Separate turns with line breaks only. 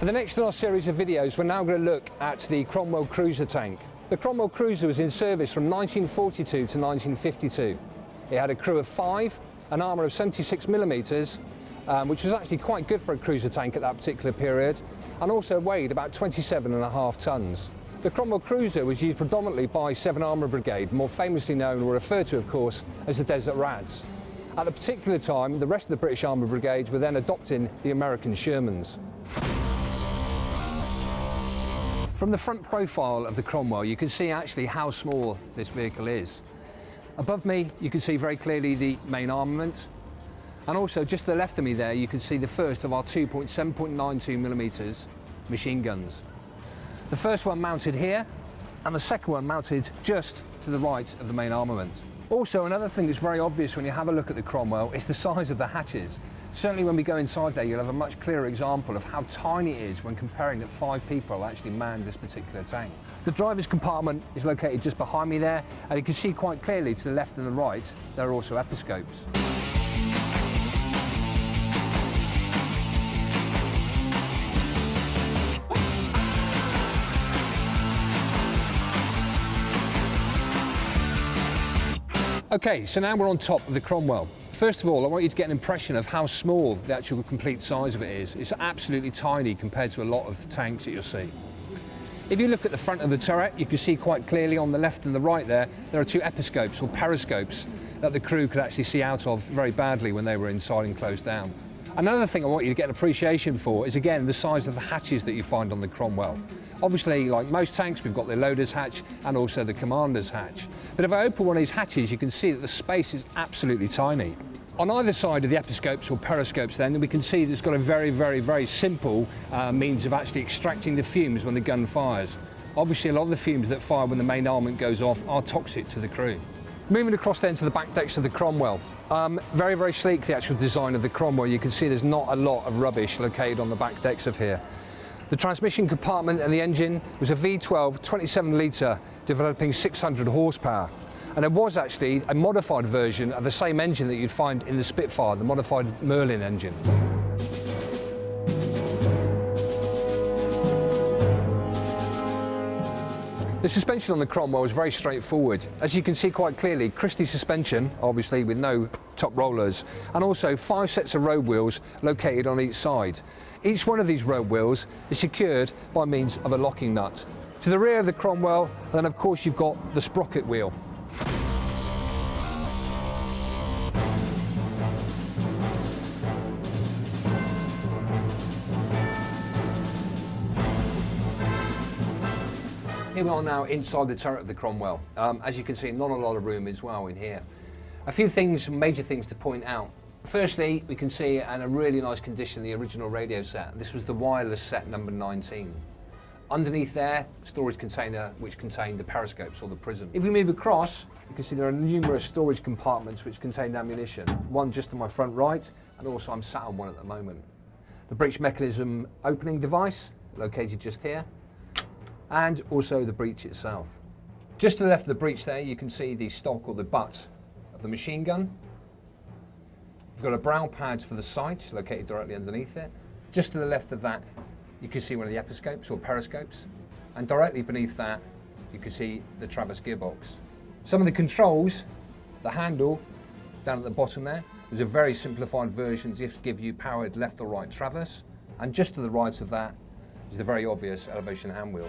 For the next in our series of videos, we're now going to look at the Cromwell cruiser tank. The Cromwell cruiser was in service from 1942 to 1952. It had a crew of 5, an armour of 76mm, which was actually quite good for a cruiser tank at that particular period, and also weighed about 27.5 tonnes. The Cromwell cruiser was used predominantly by 7th Armour Brigade, more famously known or referred to, of course, as the Desert Rads. At a particular time, the rest of the British Armour Brigades were then adopting the American Shermans. From the front profile of the Cromwell, you can see actually how small this vehicle is. Above me, you can see very clearly the main armament, and also just to the left of me there, you can see the first of our 2.7.92mm machine guns. The first one mounted here, and the second one mounted just to the right of the main armament. Also, another thing that's very obvious when you have a look at the Cromwell is the size of the hatches. Certainly when we go inside there, you'll have a much clearer example of how tiny it is when comparing that 5 people actually manned this particular tank. The driver's compartment is located just behind me there, and you can see quite clearly to the left and the right, there are also episcopes. Okay, so now we're on top of the Cromwell. First of all, I want you to get an impression of how small the actual complete size of it is. It's absolutely tiny compared to a lot of tanks that you'll see. If you look at the front of the turret, you can see quite clearly on the left and the right there are 2 episcopes or periscopes that the crew could actually see out of very badly when they were inside and closed down. Another thing I want you to get an appreciation for is, again, the size of the hatches that you find on the Cromwell. Obviously, like most tanks, we've got the loader's hatch and also the commander's hatch. But if I open one of these hatches, you can see that the space is absolutely tiny. On either side of the episcopes or periscopes then, we can see that it's got a very, very, very simple means of actually extracting the fumes when the gun fires. Obviously, a lot of the fumes that fire when the main armament goes off are toxic to the crew. Moving across then to the back decks of the Cromwell. Very, very sleek, the actual design of the Cromwell. You can see there's not a lot of rubbish located on the back decks of here. The transmission compartment and the engine was a V12 27-litre developing 600 horsepower. And there was actually a modified version of the same engine that you'd find in the Spitfire, the modified Merlin engine. The suspension on the Cromwell is very straightforward. As you can see quite clearly, Christie suspension, obviously with no top rollers, and also 5 sets of road wheels located on each side. Each one of these road wheels is secured by means of a locking nut. To the rear of the Cromwell, then of course you've got the sprocket wheel. Here we are now inside the turret of the Cromwell. As you can see, not a lot of room as well in here. A few things, major things to point out. Firstly, we can see in a really nice condition the original radio set. This was the wireless set number 19. Underneath there, storage container which contained the periscopes or the prism. If we move across, you can see there are numerous storage compartments which contain ammunition. One just to my front right, and also I'm sat on one at the moment. The breech mechanism opening device, located just here, and also the breech itself. Just to the left of the breech there, you can see the stock or the butt of the machine gun. We've got a brow pad for the sight, located directly underneath it. Just to the left of that, you can see one of the episcopes or periscopes. And directly beneath that, you can see the Traverse gearbox. Some of the controls, the handle down at the bottom there, there's a very simplified version just to give you powered left or right traverse. And just to the right of that is the very obvious elevation hand wheel.